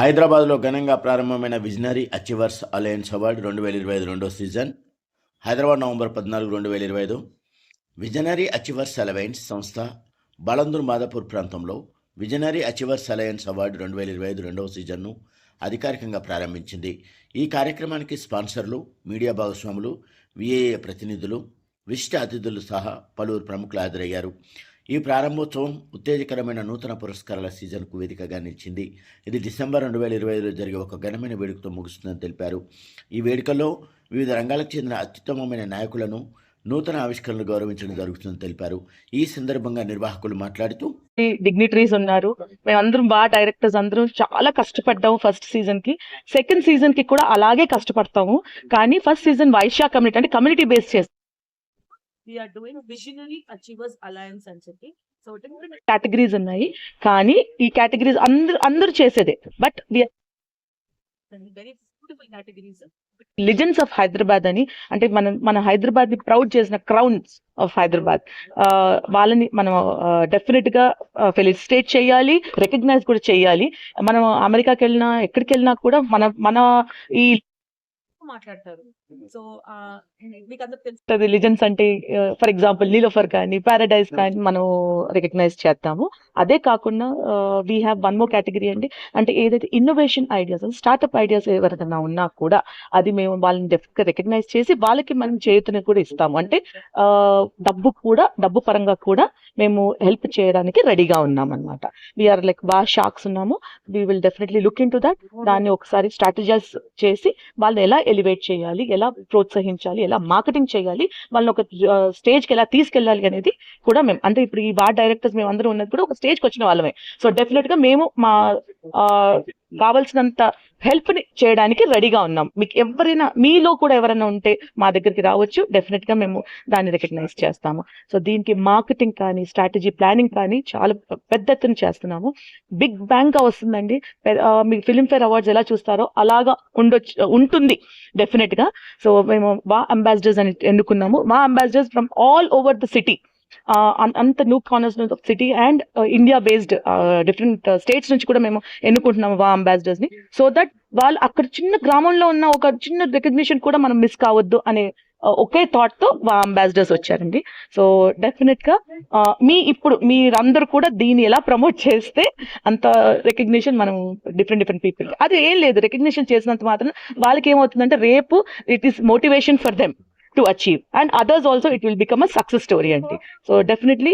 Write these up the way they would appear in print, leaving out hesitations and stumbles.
హైదరాబాద్లో ఘనంగా ప్రారంభమైన విజనరీ అచీవర్స్ అలయన్స్ అవార్డు 2025 రెండో season. Hyderabad November 14, 2025. Visionary achievers alliance సంస్థ బలందూర్ మాదాపూర్ ప్రాంతంలో విజనరీ అచీవర్స్ అలయన్స్ అవార్డు 2025 రెండవ సీజన్ను అధికారికంగా ప్రారంభించింది. ఈ కార్యక్రమానికి స్పాన్సర్లు, మీడియా భాగస్వాములు, విఏఏ ప్రతినిధులు, విశిష్ట అతిథులు సహా పలువురు ప్రముఖులు హాజరయ్యారు. ఈ ప్రారంభోత్సవం ఉత్తేజకరమైన నూతన పురస్కారాల సీజన్కు వేదికగా నిలిచింది. ఇది డిసెంబర్ 2025లో జరిగే ఒక ఘనమైన వేడుకతో ముగుస్తుందని తెలిపారు. ఈ వేడుకల్లో వివిధ రంగాలకు చెందిన అత్యుత్తమమైన నాయకులను, నూతన ఆవిష్కరణలు గౌరవించడం జరుగుతుందని తెలిపారు. ఈ సందర్భంగా నిర్వాహకులు మాట్లాడుతూ, డిగ్నిటరీస్ ఉన్నారు, మేమందరం డైరెక్టర్స్ అందరం చాలా కష్టపడ్డాము. ఫస్ట్ సీజన్ కి, సెకండ్ సీజన్ కి కూడా అలాగే కష్టపడతాము. కానీ ఫస్ట్ సీజన్ వైశ్య కమ్యూనిటీ అంటే కమ్యూనిటీ బేస్ చేస్తాం. We are doing Visionary Achievers Alliance అని చెప్పి సో డిఫరెంట్ కేటగిరీస్ ఉన్నాయి, కానీ ఈ కేటగిరీస్ అందరూ చేసేదే. But very beautiful categories. Legends of Hyderabad అని, అంటే మన హైదరాబాద్ ని ప్రౌడ్ చేసిన క్రౌన్స్ ఆఫ్ హైదరాబాద్, వాళ్ళని మనం డెఫినెట్ గా ఫెలిసిటేట్ చేయాలి, రికగ్నైజ్ కూడా చేయాలి. మనం అమెరికాకి వెళ్ళినా ఎక్కడికి వెళ్ళినా కూడా మన ఈ మాట్లాడతారు. సో మీకు అందరికి తెలుసు రిలీజన్స్ అంటే ఫర్ ఎగ్జాంపుల్ నీలోఫర్ కానీ, పారాడైజ్ కానీ మనం రికగ్నైజ్ చేస్తాము. అదే కాకుండా we have one more category అండి, అంటే ఏదైతే ఇన్నోవేషన్ ఐడియాస్, స్టార్ట్అప్ ఐడియాస్ ఎవరికైనా ఉన్నా కూడా అది మేము వాళ్ళని డెఫినెట్గా రికగ్నైజ్ చేసి వాళ్ళకి మనం చేతుని కూడా ఇస్తాము. అంటే డబ్బు పరంగా కూడా మేము హెల్ప్ చేయడానికి రెడీగా ఉన్నాం అనమాట. వీఆర్ లైక్ షాక్స్ ఉన్నాము. We will definitely look in to that. దాన్ని ఒకసారి స్ట్రాటజైజ్ చేసి వాళ్ళని ఎలా ఎలివేట్ చేయాలి, ఎలా ప్రోత్సహించాలి, ఎలా మార్కెటింగ్ చేయాలి, వాళ్ళని ఒక స్టేజ్కి ఎలా తీసుకెళ్ళాలి అనేది కూడా మేము, అంటే ఇప్పుడు ఈ డైరెక్టర్స్ మేము అందరూ ఉన్నది కూడా ఒక స్టేజ్కి వచ్చిన వాళ్ళమే. సో డెఫినెట్ గా మేము మా కావాల్సినంత హెల్ప్ ని చేయడానికి రెడీగా ఉన్నాం. మీకు ఎవరైనా, మీలో కూడా ఎవరైనా ఉంటే మా దగ్గరికి రావచ్చు. డెఫినెట్ గా మేము దాన్ని రికగ్నైజ్ చేస్తాము. సో దీనికి మార్కెటింగ్ కానీ, స్ట్రాటజీ ప్లానింగ్ కానీ చాలా పెద్ద ఎత్తున చేస్తున్నాము. బిగ్ బ్యాంగ్ గా వస్తుందండి. మీకు ఫిల్మ్ఫేర్ అవార్డ్స్ ఎలా చూస్తారో అలాగా ఉంటుంది డెఫినెట్ గా. సో మేము అంబాసిడర్స్ అని ఎన్నుకున్నాము. Ambassadors from all over the city, అంత new corners of city and India based different states నుంచి కూడా మేము ఎన్నుకుంటున్నాము అంబాసిడర్స్ ని. సో దట్ వాళ్ళు అక్కడ చిన్న గ్రామంలో ఉన్న ఒక చిన్న రికగ్నిషన్ కూడా మనం మిస్ కావద్దు అనే ఒకే థాట్ తో అంబాసిడర్స్ వచ్చారండి. సో డెఫినెట్ గా ఇప్పుడు మీరందరూ కూడా దీన్ని ఎలా ప్రమోట్ చేస్తే అంత రికగ్నిషన్ మనం డిఫరెంట్ పీపుల్, అది ఏం లేదు, రికగ్నిషన్ చేసినంత మాత్రం వాళ్ళకి ఏమవుతుందంటే రేపు it is motivation for them to achieve, and others also it will become a success story andi. So definitely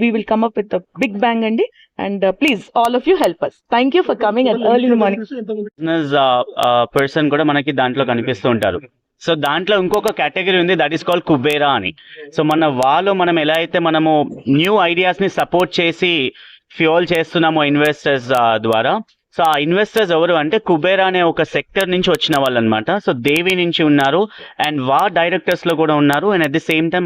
we will come up with a big bang andi, and please all of you help us. Thank you for coming at early in the morning. Business person కూడా మనకి దాంట్లో కనిపిస్తూ ఉంటారు. So దాంట్లో ఇంకొక category ఉంది, that is called Kubera అని. So మనం ఎలా అయితే మనము న్యూ ఐడియాస్ ని సపోర్ట్ చేసి ఫ్యూల్ చేస్తున్నామో ఇన్వెస్టర్స్ ద్వారా, సో ఆ ఇన్వెస్టర్స్ ఎవరు అంటే కుబేరా అనే ఒక సెక్టర్ నుంచి వచ్చిన వాళ్ళు అనమాట. సో దేవి నుంచి ఉన్నారు, అండ్ డైరెక్టర్స్ లో కూడా ఉన్నారు, and at the same time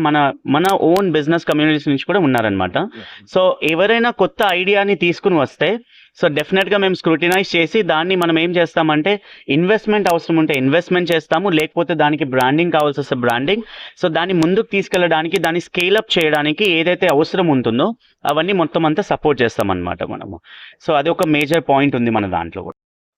మన ఓన్ బిజినెస్ కమ్యూనిటీస్ నుంచి కూడా ఉన్నారనమాట. సో ఎవరైనా కొత్త ఐడియాని తీసుకుని వస్తే, సో డెఫినెట్ గా మేము స్క్రూటినైజ్ చేసి దాన్ని మనం ఏం చేస్తామంటే ఇన్వెస్ట్మెంట్ అవసరం ఉంటే ఇన్వెస్ట్మెంట్ చేస్తాము, లేకపోతే దానికి బ్రాండింగ్ కావాల్సి వస్తే బ్రాండింగ్. సో దాన్ని ముందుకు తీసుకెళ్ళడానికి, దాన్ని స్కేలప్ చేయడానికి ఏదైతే అవసరం ఉంటుందో అవన్నీ మొత్తం అంతా సపోర్ట్ చేస్తాం అనమాట మనము. సో అది ఒక మేజర్ పాయింట్ ఉంది మన దాంట్లో కూడా.